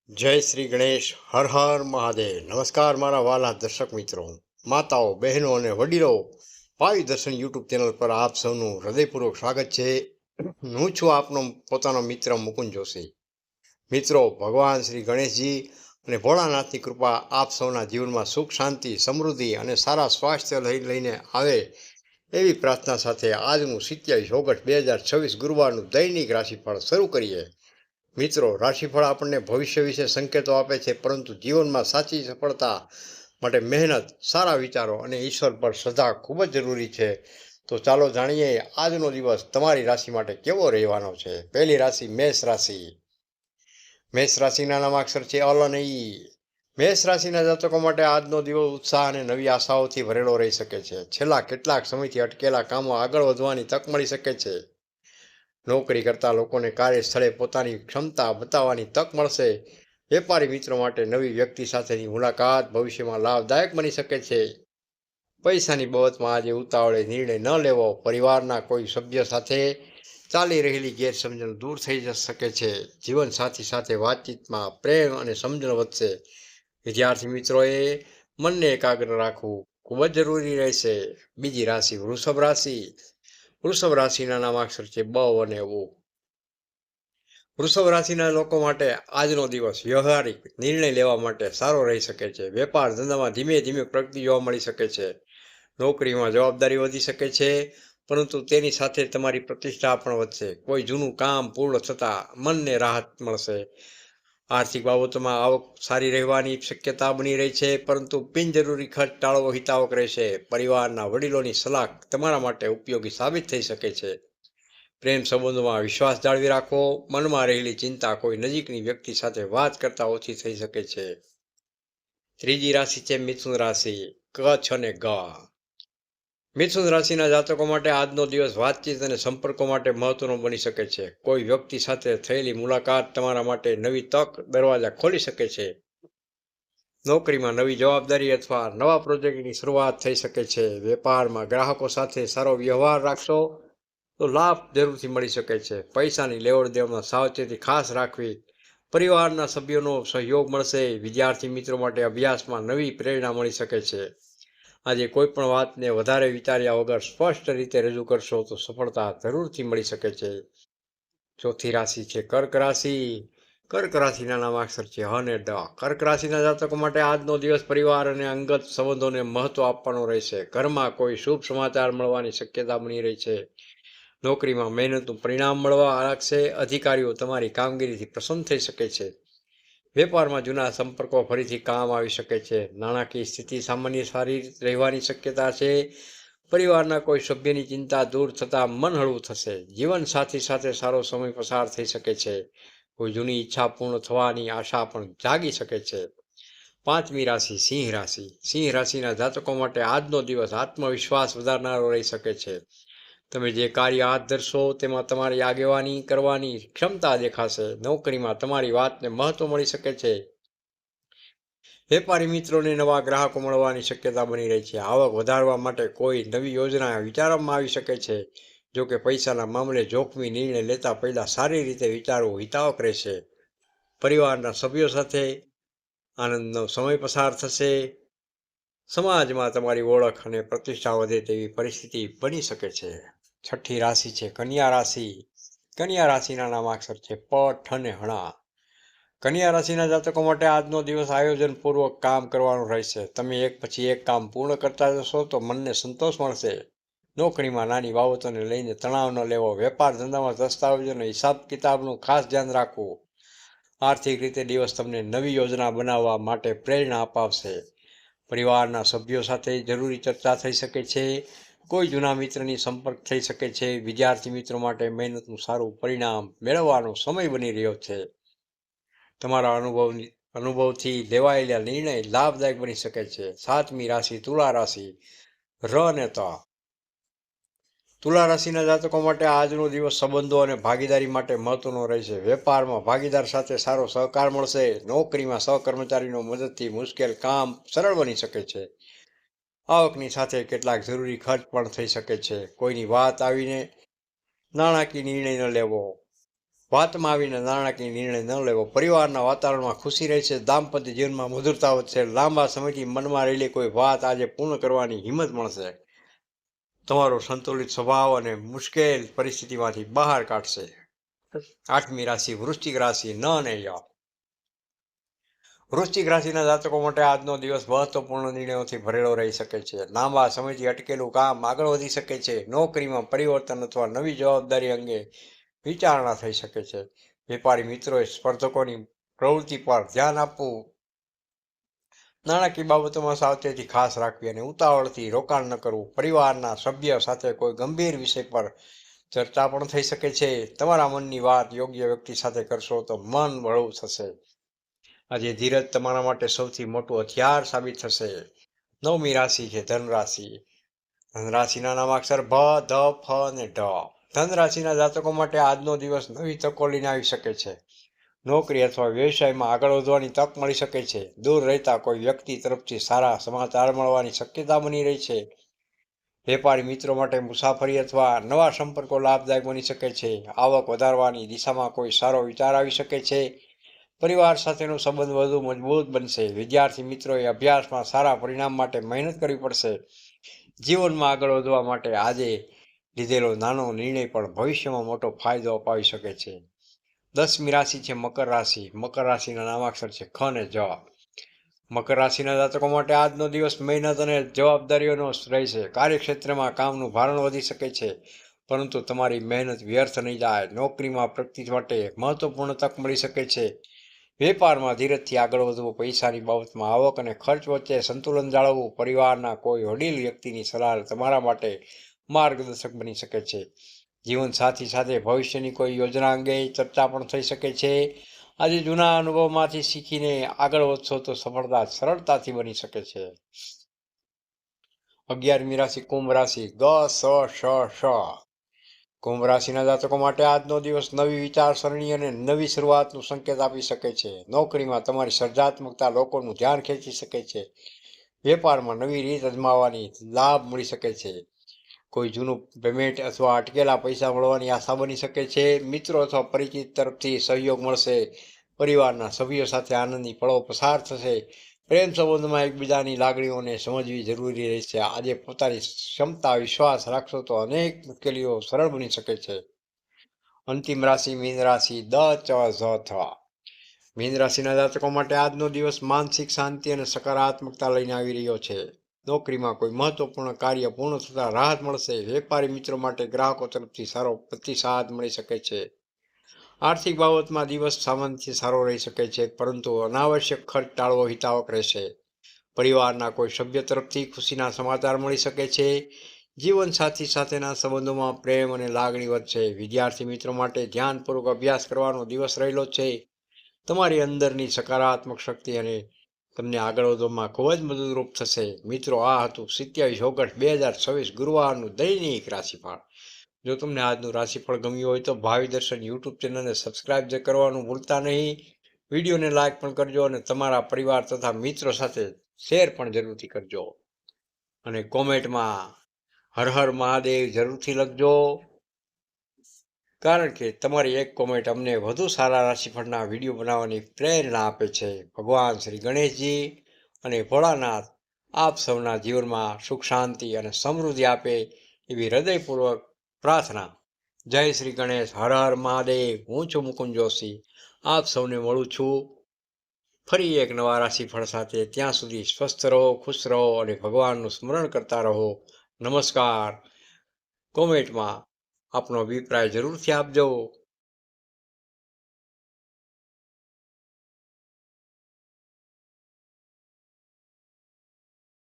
જય શ્રી ગણેશ. હર હર મહાદેવ. નમસ્કાર મારા વાલા દર્શક મિત્રો, માતાઓ, બહેનો અને વડીલો. ભાવિ દર્શન યુટ્યુબ ચેનલ પર આપ સૌનું હૃદયપૂર્વક સ્વાગત છે. હું છું આપનો પોતાનો મિત્ર મુકુંદ જોશી. મિત્રો, ભગવાન શ્રી ગણેશજી અને ભોળાનાથની કૃપા આપ સૌના જીવનમાં સુખ, શાંતિ, સમૃદ્ધિ અને સારા સ્વાસ્થ્ય લઈને આવે એવી પ્રાર્થના સાથે આજનું 27 ઓગસ્ટ 2026 ગુરુવારનું દૈનિક રાશિફળ શરૂ કરીએ. મિત્રો, રાશિફળ આપણને ભવિષ્ય વિશે સંકેતો આપે છે, પરંતુ જીવનમાં સાચી સફળતા માટે મહેનત, સારા વિચારો અને ઈશ્વર પર શ્રદ્ધા ખૂબ જ જરૂરી છે. તો ચાલો જાણીએ આજનો દિવસ તમારી રાશિ માટે કેવો રહેવાનો છે. પહેલી રાશિ મેષ રાશિ. મેષ રાશિના નામાક્ષર છે અલ અને ઈ. મેષ રાશિના જાતકો માટે આજનો દિવસ ઉત્સાહ અને નવી આશાઓથી ભરેલો રહી શકે છે. છેલ્લા કેટલાક સમયથી અટકેલા કામો આગળ વધવાની તક મળી શકે છે. નોકરી કરતા લોકોને કાર્યસ્થળે પોતાની ક્ષમતા બતાવવાની તક મળશે. વેપારી મિત્રો માટે નવી વ્યક્તિ સાથેની મુલાકાત ભવિષ્યમાં લાભદાયક બની શકે છે. પૈસાની બાબતમાં આજે ઉતાવળે નિર્ણય ન લેવો. પરિવારના કોઈ સભ્ય સાથે ચાલી રહેલી ગેરસમજણ દૂર થઈ શકે છે. જીવનસાથી સાથે વાતચીતમાં પ્રેમ અને સમજણ વધશે. વિદ્યાર્થી મિત્રોએ મનને એકાગ્ર રાખવું ખૂબ જ જરૂરી રહેશે. બીજી રાશિ વૃષભ રાશિ. વૃષભ રાશિના નામાક્ષર છે બ અને ઓ. વૃષભ રાશિના લોકો માટે આજનો દિવસ વ્યવહારિક નિર્ણય લેવા માટે સારો રહી શકે છે. વેપાર ધંધામાં ધીમે ધીમે પ્રગતિ જોવા મળી શકે છે. નોકરીમાં જવાબદારી વધી શકે છે, પરંતુ તેની સાથે તમારી પ્રતિષ્ઠા પણ વધશે. કોઈ જૂનું કામ પૂર્ણ થતાં મનને રાહત મળશે. આર્થિક બાબતોમાં આવક સારી રહેવાની શક્યતા બની રહી છે, પરંતુ બિનજરૂરી ખર્ચ ટાળવો હિતાવક રહેશે. પરિવારના વડીલોની સલાહ તમારા માટે ઉપયોગી સાબિત થઈ શકે છે. પ્રેમ સંબંધોમાં વિશ્વાસ જાળવી રાખો. મનમાં રહેલી ચિંતા કોઈ નજીકની વ્યક્તિ સાથે વાત કરતા ઓછી થઈ શકે છે. ત્રીજી રાશિ છે મિથુન રાશિ. કચ્છ અને ગ. મિથુન રાશિના જાતકો માટે આજનો દિવસ વાતચીત અને સંપર્કો માટે મહત્વનો બની શકે છે. કોઈ વ્યક્તિ સાથે થયેલી મુલાકાત તમારા માટે નવી તક દરવાજા ખોલી શકે છે. નોકરીમાં નવી જવાબદારી અથવા નવા પ્રોજેક્ટની શરૂઆત થઈ શકે છે. વેપારમાં ગ્રાહકો સાથે સારો વ્યવહાર રાખશો તો લાભ જરૂરથી મળી શકે છે. પૈસાની લેવડ દેવડમાં સાવચેતી ખાસ રાખવી. પરિવારના સભ્યોનો સહયોગ મળશે. વિદ્યાર્થી મિત્રો માટે અભ્યાસમાં નવી પ્રેરણા મળી શકે છે. આજે કોઈ પણ વાતને વધારે વિચાર્યા વગર સ્પષ્ટ રીતે રજૂ કરશો તો સફળતા જરૂરથી મળી શકે છે. ચોથી રાશિ છે કર્ક રાશિ. કર્ક રાશિના નામાક્ષર છે હ અને ડ. કર્ક રાશિના જાતકો માટે આજનો દિવસ પરિવાર અને અંગત સંબંધોને મહત્વ આપવાનો રહેશે. ઘરમાં કોઈ શુભ સમાચાર મળવાની શક્યતા બની રહી છે. નોકરીમાં મહેનતનું પરિણામ મળવા લાગશે. અધિકારીઓ તમારી કામગીરીથી પ્રસન્ન થઈ શકે છે. વેપારમાં જૂના સંપર્કો ફરીથી કામ આવી શકે છે. નાણાકીય સ્થિતિ સામાન્ય સારી રહેવાની શક્યતા છે. પરિવારના કોઈ સભ્યની ચિંતા દૂર થતાં મન હળવું થશે. જીવનસાથી સાથે સારો સમય પસાર થઈ શકે છે. કોઈ જૂની ઈચ્છા પૂર્ણ થવાની આશા પણ જાગી શકે છે. પાંચમી રાશિ સિંહ રાશિ. સિંહ રાશિના જાતકો માટે આજનો દિવસ આત્મવિશ્વાસ વધારનારો રહી શકે છે. તમે જે કાર્ય હાથ ધરશો તેમાં તમારી આગેવાની કરવાની ક્ષમતા દેખાશે. નોકરીમાં તમારી વાતને મહત્વ મળી શકે છે. વેપારી મિત્રોને નવા ગ્રાહકો મળવાની શક્યતા બની રહી છે. આવક વધારવા માટે કોઈ નવી યોજના વિચારવામાં આવી શકે છે. જો કે પૈસાના મામલે જોખમી નિર્ણય લેતા પહેલા સારી રીતે વિચારવું હિતાવક રહેશે. પરિવારના સભ્યો સાથે આનંદનો સમય પસાર થશે. સમાજમાં તમારી ઓળખ અને પ્રતિષ્ઠા વધે તેવી પરિસ્થિતિ બની શકે છે. છઠ્ઠી રાશિ છે કન્યા રાશિ. કન્યા રાશિના નામાક્ષર છે પ અને હણા. કન્યા રાશિના જાતકો માટે આજનો દિવસ આયોજનપૂર્વક કામ કરવાનું રહેશે. તમે એક પછી એક કામ પૂર્ણ કરતા જશો તો મનને સંતોષ મળશે. નોકરીમાં નાની બાબતોને લઈને તણાવ ન લેવો. વેપાર ધંધામાં દસ્તાવેજો અને હિસાબ કિતાબનું ખાસ ધ્યાન રાખવું. આર્થિક રીતે દિવસ તમને નવી યોજના બનાવવા માટે પ્રેરણા અપાવશે. પરિવારના સભ્યો સાથે જરૂરી ચર્ચા થઈ શકે છે. કોઈ જૂના મિત્રની સંપર્ક થઈ શકે છે. વિદ્યાર્થી મિત્રો માટે મહેનતનું સારું પરિણામ મેળવવાનો સમય બની રહ્યો છે. તમારા અનુભવથી લેવાયેલા નિર્ણય લાભદાયક બની શકે છે. સાતમી રાશિ તુલા રાશિ. ર અને ત. તુલા રાશિના જાતકો માટે આજનો દિવસ સંબંધો અને ભાગીદારી માટે મહત્વનો રહેશે. વેપારમાં ભાગીદાર સાથે સારો સહકાર મળશે. નોકરીમાં સહકર્મચારીનો મદદથી મુશ્કેલ કામ સરળ બની શકે છે. આવકની સાથે કેટલાક જરૂરી ખર્ચ પણ થઈ શકે છે. કોઈની વાત આવીને નાણાકીય નિર્ણય ન લેવો. વાતમાં આવીને નાણાકીય નિર્ણય ન લેવો. પરિવારના વાતાવરણમાં ખુશી રહેશે. દાંપત્ય જીવનમાં મધુરતા વધશે. લાંબા સમયથી મનમાં રહેલી કોઈ વાત આજે પૂર્ણ કરવાની હિંમત મળશે. તમારો સંતુલિત સ્વભાવ અને મુશ્કેલ પરિસ્થિતિમાંથી બહાર કાઢશે. 8મી રાશિ વૃશ્ચિક રાશિ. ન અને ય. વૃશ્ચિક રાશિના જાતકો માટે આજનો દિવસ મહત્વપૂર્ણ નિર્ણયોથી ભરેલો રહી શકે છે. લાંબા સમયથી અટકેલું કામ આગળ વધી શકે છે. નોકરીમાં પરિવર્તન અથવા નવી જવાબદારી અંગે વિચારણા થઈ શકે છે. વેપારી મિત્રોએ સ્પર્ધકોની પ્રવૃત્તિ પર ધ્યાન આપવું. નાણાકીય બાબતોમાં સાવચેતી ખાસ રાખવી અને ઉતાવળથી રોકાણ ન કરવું. પરિવારના સભ્ય સાથે કોઈ ગંભીર વિષય પર ચર્ચા પણ થઈ શકે છે. તમારા મનની વાત યોગ્ય વ્યક્તિ સાથે કરશો તો મન વળવું થશે. આજે ધીરજ તમારા માટે સૌથી મોટું હથિયાર સાબિત થશે. 9મી રાશિ છે ધન રાશિ. ધન રાશિના નામાક્ષર ભ, ધ, ફ અને ઢ. ધન રાશિના જાતકો માટે આજનો દિવસ નવી તકો લઈને આવી શકે છે. નોકરી અથવા વ્યવસાયમાં આગળ વધવાની તક મળી શકે છે. દૂર રહેતા કોઈ વ્યક્તિ તરફથી સારા સમાચાર મળવાની શક્યતા બની રહી છે. વેપારી મિત્રો માટે મુસાફરી અથવા નવા સંપર્કો લાભદાયક બની શકે છે. આવક વધારવાની દિશામાં કોઈ સારો વિચાર આવી શકે છે. પરિવાર સાથેનો સંબંધ વધુ મજબૂત બનશે. વિદ્યાર્થી મિત્રોએ અભ્યાસમાં સારા પરિણામ માટે મહેનત કરવી પડશે. જીવનમાં આગળ વધવા માટે આજે લીધેલો નાનો નિર્ણય પણ ભવિષ્યમાં મોટો ફાયદો અપાવી શકે છે. 10મી રાશિ છે મકર રાશિ. મકર રાશિના નામાક્ષર છે ખ અને જ. મકર રાશિના જાતકો માટે આજનો દિવસ મહેનત અને જવાબદારીઓનો રહેશે. કાર્યક્ષેત્રમાં કામનું ભારણ વધી શકે છે, પરંતુ તમારી મહેનત વ્યર્થ નહીં જાય. નોકરીમાં પ્રગતિ માટે મહત્વપૂર્ણ તક મળી શકે છે. વેપારમાં ધીરજથી આગળ વધવું. પૈસાની બાબતમાં આવક અને ખર્ચ વચ્ચે સંતુલન જાળવવું. પરિવારના કોઈ વડીલ વ્યક્તિની સલાહ તમારા માટે માર્ગદર્શક બની શકે છે. જીવનસાથી સાથે ભવિષ્યની કોઈ યોજના અંગે ચર્ચા પણ થઈ શકે છે. આજે જૂના અનુભવમાંથી શીખીને આગળ વધશો તો સફળતા સરળતાથી બની શકે છે. 11મી રાશિ કુંભ રાશિ. ગ, સ, શ, શ. કુંભ રાશિના જાતકો માટે આજનો દિવસ નવી વિચારસરણી અને નવી શરૂઆતનું સંકેત આપી શકે છે. નોકરીમાં તમારી સર્જનાત્મકતા લોકોનું ધ્યાન ખેંચી શકે છે. વેપારમાં નવી રીત અજમાવવાની લાભ મળી શકે છે. કોઈ જૂનું પેમેન્ટ અથવા અટકેલા પૈસા મળવાની આશા બની શકે છે. મિત્રો અથવા પરિચિત તરફથી સહયોગ મળશે. પરિવારના સભ્યો સાથે આનંદની પળો પસાર થશે. પ્રેમ સંબંધમાં એકબીજાની લાગણીઓને સમજવી જરૂરી રહેશે. આજે પોતાની ક્ષમતા વિશ્વાસ રાખશો તો અનેક મુશ્કેલીઓ સરળ બની શકે છે. અંતિમ રાશિ મીન રાશિ. દ, ચ, ઝ, થ. મીન રાશિના જાતકો માટે આજનો દિવસ માનસિક શાંતિ અને સકારાત્મકતા લઈને આવી રહ્યો છે. નોકરીમાં કોઈ મહત્વપૂર્ણ કાર્ય પૂર્ણ થતાં રાહત મળશે. વેપારી મિત્રો માટે ગ્રાહકો તરફથી સારો પ્રતિસાદ મળી શકે છે. આર્થિક બાબતમાં દિવસ સામાન્યથી સારો રહી શકે છે, પરંતુ અનાવશ્યક ખર્ચ ટાળવો હિતાવક રહેશે. પરિવારના કોઈ સભ્ય તરફથી ખુશીના સમાચાર મળી શકે છે. જીવનસાથી સાથેના સંબંધોમાં પ્રેમ અને લાગણી વધશે. વિદ્યાર્થી મિત્રો માટે ધ્યાનપૂર્વક અભ્યાસ કરવાનો દિવસ રહેલો છે. તમારી અંદરની સકારાત્મક શક્તિ અને તમને આગળ વધવામાં ખૂબ જ મદદરૂપ થશે. મિત્રો, આ હતું 27 ઓગસ્ટ 2026 ગુરુવારનું દૈનિક રાશિફળ. જો તમને આજનું રાશિફળ ગમ્યું હોય તો ભાવિ દર્શન યુટ્યુબ ચેનલને સબસ્ક્રાઇબ કરવાનું ભૂલતા નહીં. વિડીયોને લાઇક પણ કરજો અને તમારા પરિવાર તથા મિત્રો સાથે શેર પણ જરૂરથી કરજો. અને કોમેન્ટમાં હર હર મહાદેવ જરૂરથી લખજો, કારણ કે તમારી એક કોમેન્ટ અમને વધુ સારા રાશિફળના વિડીયો બનાવવાની પ્રેરણા આપે છે. ભગવાન શ્રી ગણેશજી અને ભોળાનાથ આપ સૌના જીવનમાં સુખ શાંતિ અને સમૃદ્ધિ આપે એવી હૃદયપૂર્વક પ્રાર્થના. જય શ્રી ગણેશ. હર હર મહાદેવ. હું છું મુકુંદ જોશી. આપ સૌને મળું છું ફરી એક નવા રાશિફળ સાથે. ત્યાં સુધી સ્વસ્થ રહો, ખુશ રહો અને ભગવાનનું સ્મરણ કરતા રહો. નમસ્કાર. કોમેન્ટમાં આપનો અભિપ્રાય જરૂરથી આપજો.